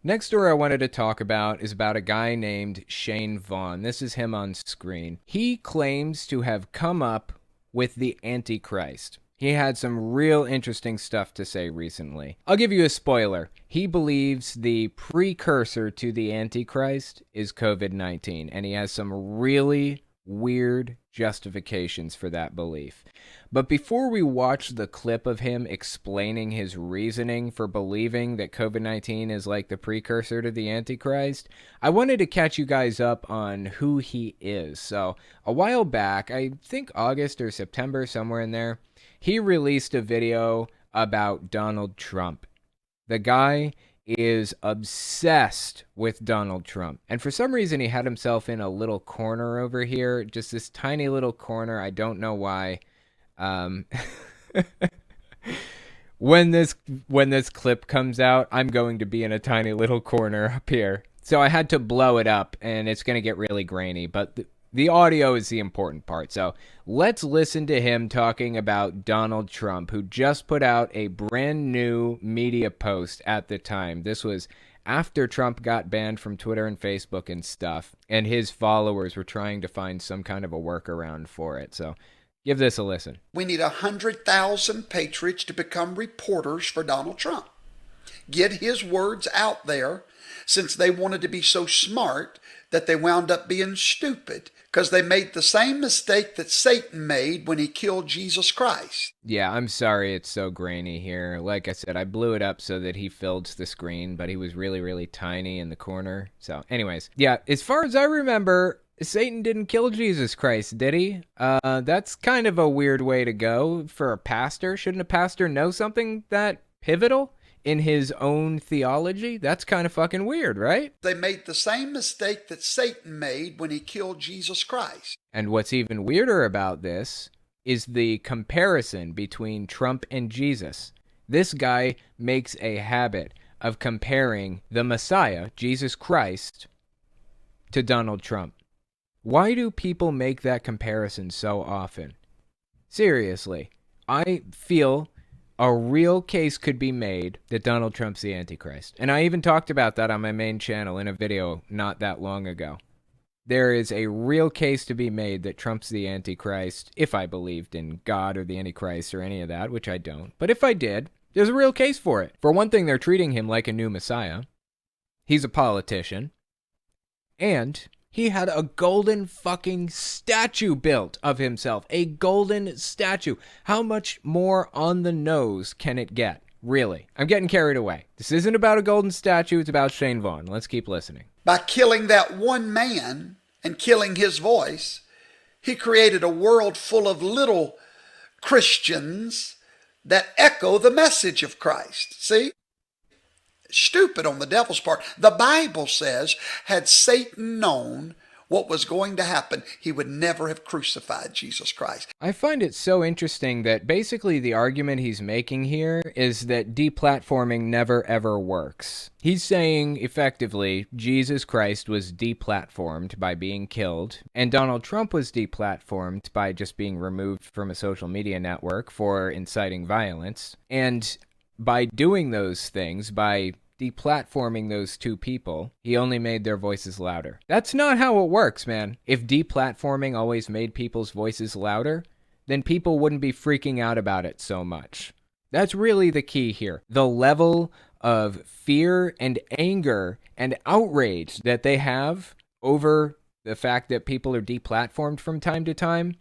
Next story I wanted to talk about is about a guy named Shane Vaughn. This is him on screen. He claims to have come up with the Antichrist. He had some real interesting stuff to say recently. I'll give you a spoiler. He believes the precursor to the Antichrist is COVID-19, and he has some really weird justifications for that belief. But before we watch the clip of him explaining his reasoning for believing that COVID-19 is like the precursor to the Antichrist, I wanted to catch you guys up on who he is. So, a while back, I think August or September, somewhere in there, he released a video about Donald Trump. The guy is obsessed with Donald Trump. And for some reason, he had himself in a little corner over here, just this tiny little corner. I don't know why. Um, when this clip comes out, I'm going to be in a tiny little corner up here. So I had to blow it up, and it's going to get really grainy. But the audio is the important part. So let's listen to him talking about Donald Trump, who just put out a brand new media post at the time. This was after Trump got banned from Twitter and Facebook and stuff, and his followers were trying to find some kind of a workaround for it. So give this a listen. We need 100,000 patriots to become reporters for Donald Trump. Get his words out there, since they wanted to be so smart that they wound up being stupid, because they made the same mistake that Satan made when he killed Jesus Christ. Yeah, I'm sorry it's so grainy here. Like I said, I blew it up so that he filled the screen, but he was really, really tiny in the corner. So anyways, yeah, as far as I remember, Satan didn't kill Jesus Christ, did he? That's kind of a weird way to go for a pastor. Shouldn't a pastor know something that pivotal in his own theology? That's kind of fucking weird, right? They made the same mistake that Satan made when he killed Jesus Christ. And what's even weirder about this is the comparison between Trump and Jesus. This guy makes a habit of comparing the Messiah, Jesus Christ, to Donald Trump. Why do people make that comparison so often? Seriously, I feel a real case could be made that Donald Trump's the Antichrist. And I even talked about that on my main channel in a video not that long ago. There is a real case to be made that Trump's the Antichrist, if I believed in God or the Antichrist or any of that, which I don't. But if I did, there's a real case for it. For one thing, they're treating him like a new Messiah. He's a politician. And he had a golden fucking statue built of himself. A golden statue. How much more on the nose can it get? Really. I'm getting carried away. This isn't about a golden statue. It's about Shane Vaughn. Let's keep listening. By killing that one man and killing his voice, he created a world full of little Christians that echo the message of Christ. See? Stupid on the devil's part. The Bible says, had Satan known what was going to happen, he would never have crucified Jesus Christ. I find it so interesting that basically the argument he's making here is that deplatforming never ever works. He's saying, effectively, Jesus Christ was deplatformed by being killed, and Donald Trump was deplatformed by just being removed from a social media network for inciting violence. And by doing those things, by deplatforming those two people, he only made their voices louder. That's not how it works, man. If deplatforming always made people's voices louder, then people wouldn't be freaking out about it so much. That's really the key here. The level of fear and anger and outrage that they have over the fact that people are deplatformed from time to time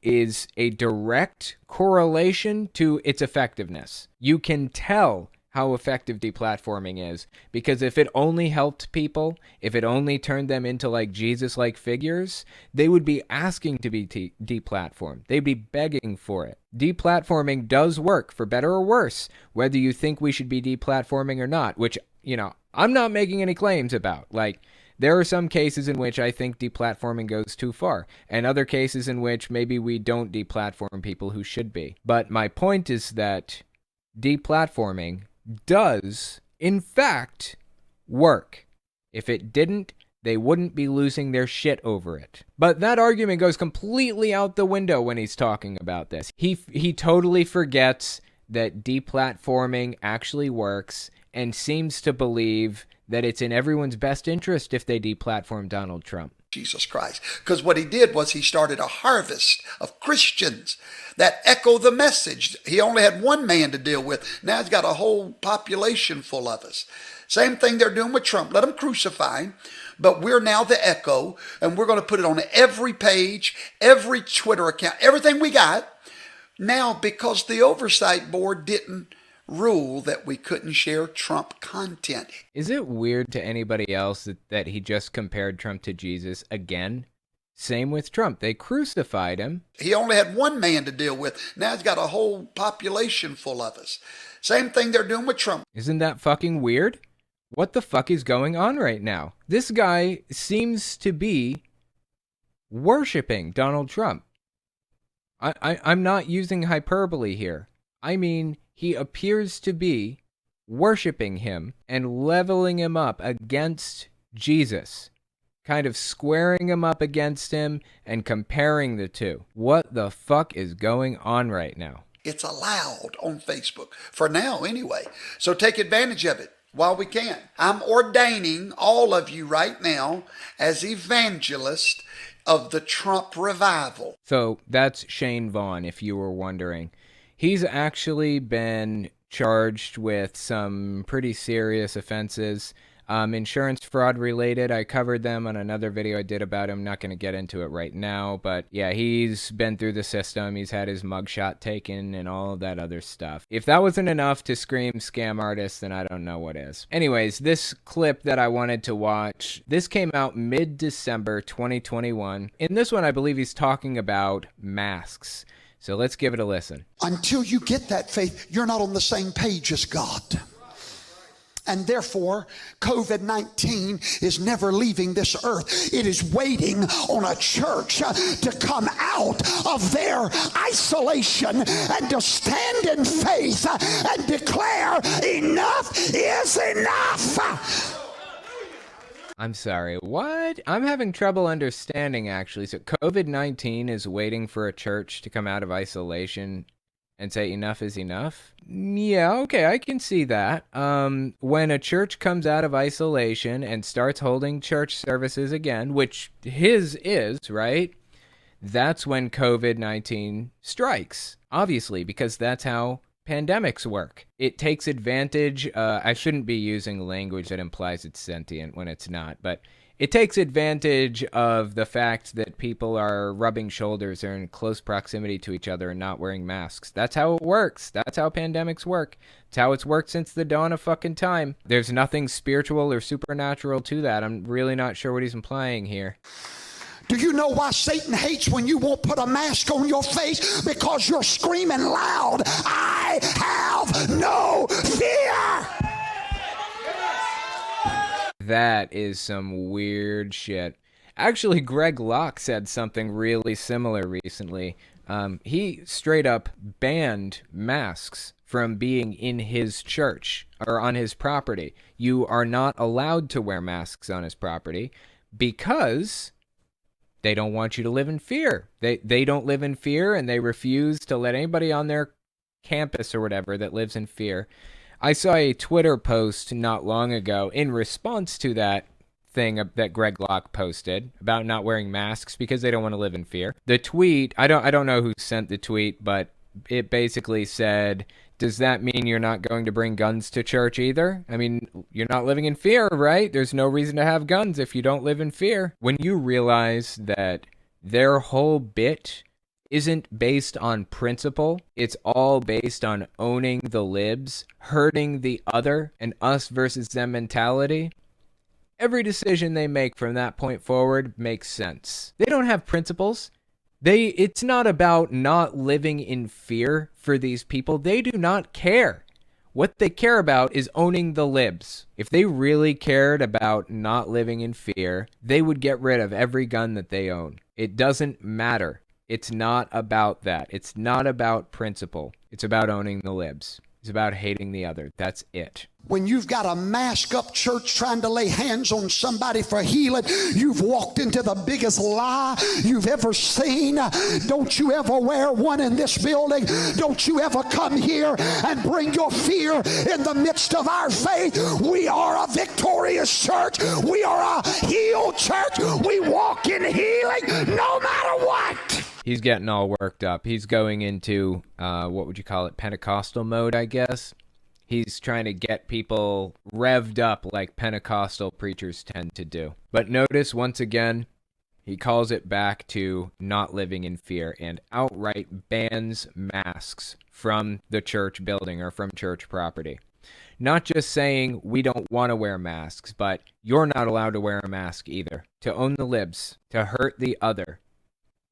is a direct correlation to its effectiveness. You can tell how effective deplatforming is, because if it only helped people, if it only turned them into like Jesus-like figures, they would be asking to be deplatformed. They'd be begging for it. Deplatforming does work, for better or worse, whether you think we should be deplatforming or not, which, I'm not making any claims about. Like, there are some cases in which I think deplatforming goes too far, and other cases in which maybe we don't deplatform people who should be. But my point is that deplatforming does, in fact, work. If it didn't, they wouldn't be losing their shit over it. But that argument goes completely out the window when he's talking about this. He totally forgets that deplatforming actually works and seems to believe that it's in everyone's best interest if they deplatform Donald Trump. Jesus Christ. Because what he did was he started a harvest of Christians that echo the message. He only had one man to deal with. Now he's got a whole population full of us. Same thing they're doing with Trump. Let them crucify him. But we're now the echo, and we're going to put it on every page, every Twitter account, everything we got. Now, because the oversight board didn't rule that we couldn't share Trump content. Is it weird to anybody else that he just compared Trump to Jesus again? Same with Trump. They crucified him. He only had one man to deal with. Now he's got a whole population full of us. Same thing they're doing with Trump. Isn't that fucking weird? What the fuck is going on right now? This guy seems to be worshiping Donald Trump. I'm not using hyperbole here. I mean, he appears to be worshiping him and leveling him up against Jesus, kind of squaring him up against him and comparing the two. What the fuck is going on right now? It's allowed on Facebook, for now anyway. So take advantage of it while we can. I'm ordaining all of you right now as evangelists of the Trump revival. So that's Shane Vaughn, if you were wondering. He's actually been charged with some pretty serious offenses. Insurance fraud related. I covered them on another video I did about him. Not going to get into it right now, but yeah, he's been through the system. He's had his mugshot taken and all of that other stuff. If that wasn't enough to scream scam artist, then I don't know what is. Anyways, this clip that I wanted to watch, this came out mid-December 2021. In this one, I believe he's talking about masks. So let's give it a listen. Until you get that faith, you're not on the same page as God. And therefore, COVID-19 is never leaving this earth. It is waiting on a church to come out of their isolation and to stand in faith and declare enough is enough. I'm sorry, what? I'm having trouble understanding, actually. So COVID-19 is waiting for a church to come out of isolation and say enough is enough? Yeah, okay, I can see that. When a church comes out of isolation and starts holding church services again, which his is, right? That's when COVID-19 strikes, obviously, because that's how pandemics work. It takes advantage, I shouldn't be using language that implies it's sentient when it's not, but it takes advantage of the fact that people are rubbing shoulders or in close proximity to each other and not wearing masks. That's how it works. That's how pandemics work. It's how it's worked since the dawn of fucking time. There's nothing spiritual or supernatural to that. I'm really not sure what he's implying here. Do you know why Satan hates when you won't put a mask on your face? Because you're screaming loud, I have no fear. That is some weird shit. Actually, Greg Locke said something really similar recently. He straight up banned masks from being in his church or on his property. You are not allowed to wear masks on his property because they don't want you to live in fear. They don't live in fear, and they refuse to let anybody on their campus or whatever that lives in fear. I saw a Twitter post not long ago in response to that thing that Greg Locke posted about not wearing masks because they don't want to live in fear. The tweet, I don't know who sent the tweet, but it basically said, does that mean you're not going to bring guns to church either? I mean, you're not living in fear, right? There's no reason to have guns if you don't live in fear. When you realize that their whole bit isn't based on principle, it's all based on owning the libs, hurting the other, and us versus them mentality, every decision they make from that point forward makes sense. They don't have principles. It's not about not living in fear for these people. They do not care. What they care about is owning the libs. If they really cared about not living in fear, they would get rid of every gun that they own. It doesn't matter. It's not about that. It's not about principle. It's about owning the libs. It's about hating the other. That's it. When you've got a mask up church trying to lay hands on somebody for healing, you've walked into the biggest lie you've ever seen. Don't you ever wear one in this building. Don't you ever come here and bring your fear in the midst of our faith. We are a victorious church. We are a healed church. We walk in healing no matter what. He's getting all worked up. He's going into, what would you call it, Pentecostal mode, I guess. He's trying to get people revved up like Pentecostal preachers tend to do. But notice, once again, he calls it back to not living in fear and outright bans masks from the church building or from church property. Not just saying we don't want to wear masks, but you're not allowed to wear a mask either. To own the libs, to hurt the other.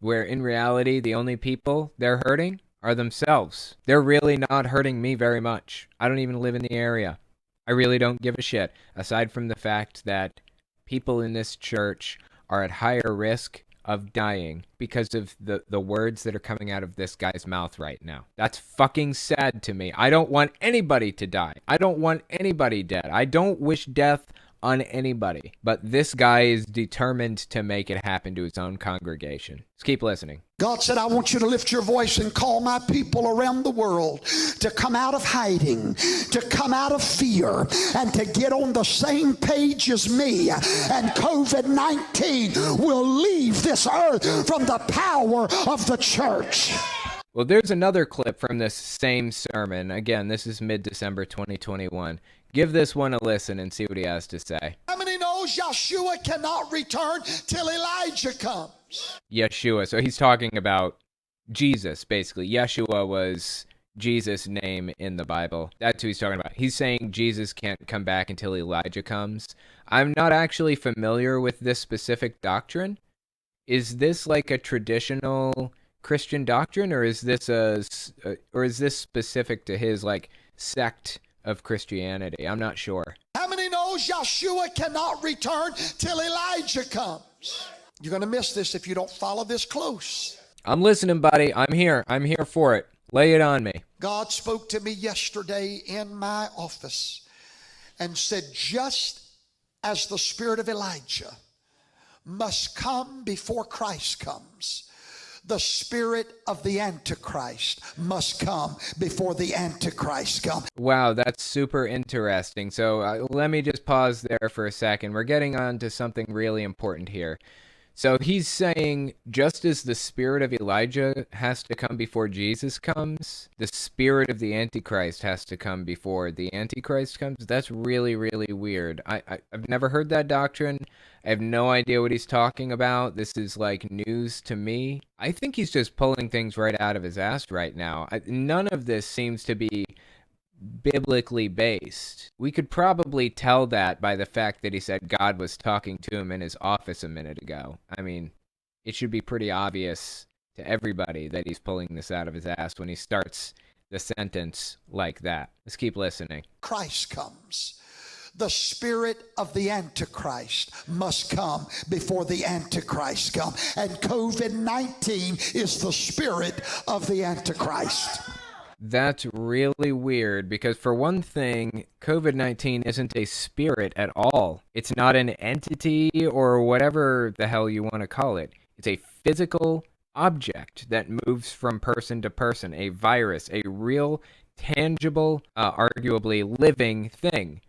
Where in reality, the only people they're hurting are themselves. They're really not hurting me very much. I don't even live in the area. I really don't give a shit, aside from the fact that people in this church are at higher risk of dying because of the words that are coming out of this guy's mouth right now. That's fucking sad to me. I don't want anybody to die. I don't want anybody dead. I don't wish death on anybody. But this guy is determined to make it happen to his own congregation. Let's keep listening. God said, I want you to lift your voice and call my people around the world to come out of hiding, to come out of fear, and to get on the same page as me. And COVID-19 will leave this earth from the power of the church. Well, there's another clip from this same sermon. Again, this is mid-December 2021. Give this one a listen and see what he has to say. How many knows Yeshua cannot return till Elijah comes? Yeshua. So he's talking about Jesus, basically. Yeshua was Jesus' name in the Bible. That's who he's talking about. He's saying Jesus can't come back until Elijah comes. I'm not actually familiar with this specific doctrine. Is this like a traditional Christian doctrine, or is this specific to his like sect of Christianity? I'm not sure. How many knows Yeshua cannot return till Elijah comes? You're going to miss this if you don't follow this close. I'm listening, buddy. I'm here. I'm here for it. Lay it on me. God spoke to me yesterday in my office and said, just as the spirit of Elijah must come before Christ comes, the spirit of the Antichrist must come before the Antichrist comes. Wow, that's super interesting. So let me just pause there for a second. We're getting on to something really important here. So he's saying just as the spirit of Elijah has to come before Jesus comes, the spirit of the Antichrist has to come before the Antichrist comes. That's really, really weird. I've never heard that doctrine. I have no idea what he's talking about. This is like news to me. I think he's just pulling things right out of his ass right now. None of this seems to be biblically based. We could probably tell that by the fact that he said God was talking to him in his office a minute ago. I mean, it should be pretty obvious to everybody that he's pulling this out of his ass when he starts the sentence like that. Let's keep listening. Christ comes. The spirit of the Antichrist must come before the Antichrist comes. And COVID-19 is the spirit of the Antichrist. That's really weird because, for one thing, COVID-19 isn't a spirit at all. It's not an entity or whatever the hell you want to call it. It's a physical object that moves from person to person, a virus, a real, tangible, arguably living thing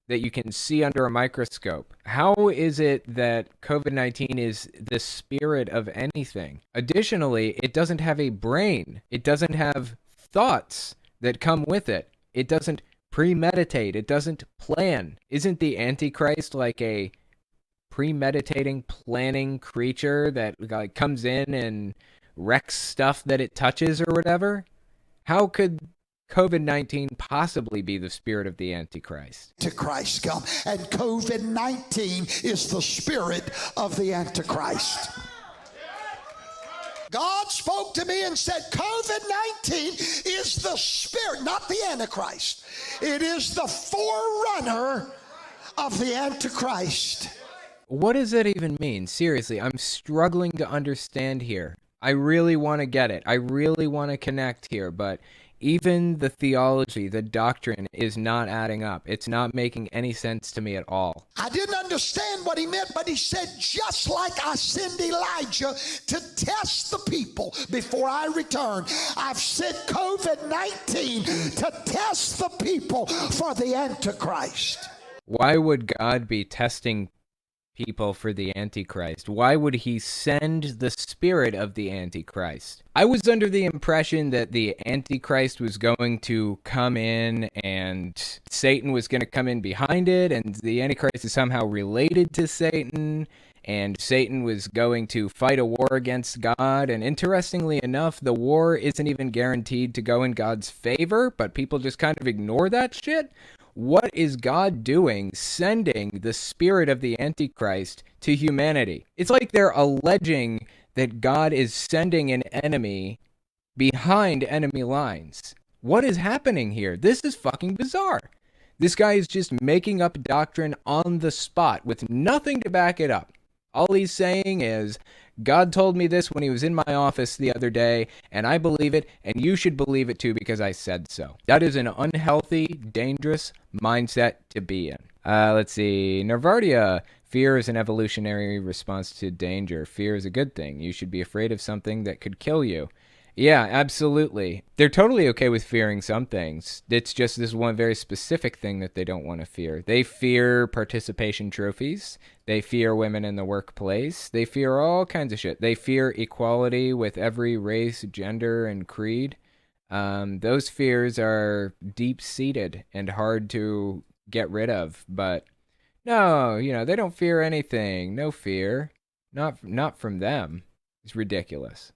that you can see under a microscope. How is it that COVID-19 is the spirit of anything? Additionally, it doesn't have a brain. It doesn't have thoughts that come with it. It doesn't premeditate. It doesn't plan. Isn't the Antichrist like a premeditating, planning creature that like comes in and wrecks stuff that it touches or whatever? How could COVID-19 possibly be the spirit of the Antichrist? Antichrist come, and COVID-19 is the spirit of the Antichrist. God spoke to me and said, COVID-19 is the spirit, not the Antichrist. It is the forerunner of the Antichrist. What does that even mean? Seriously, I'm struggling to understand here. I really want to get it. I really want to connect here, but Even the theology, the doctrine is not adding up. It's not making any sense to me at all. I didn't understand what he meant, but he said, just like I send Elijah to test the people before I return, I've sent COVID-19 to test the people for the Antichrist. Why would God be testing people for the Antichrist? Why would he send the spirit of the Antichrist? I was under the impression that the Antichrist was going to come in and Satan was going to come in behind it, and the Antichrist is somehow related to Satan, and Satan was going to fight a war against God. And interestingly enough, the war isn't even guaranteed to go in God's favor, but people just kind of ignore that shit. What is God doing sending the spirit of the Antichrist to humanity? It's like they're alleging that God is sending an enemy behind enemy lines. What is happening here? This is fucking bizarre. This guy is just making up doctrine on the spot with nothing to back it up. All he's saying is, God told me this when he was in my office the other day, and I believe it, and you should believe it too because I said so. That is an unhealthy, dangerous mindset to be in. Let's see. Narvardia. Fear is an evolutionary response to danger. Fear is a good thing. You should be afraid of something that could kill you. Yeah, absolutely. They're totally okay with fearing some things. It's just this one very specific thing that they don't want to fear. They fear participation trophies. They fear women in the workplace. They fear all kinds of shit. They fear equality with every race, gender, and creed. Those fears are deep-seated and hard to get rid of. But no, they don't fear anything. No fear. Not from them. It's ridiculous.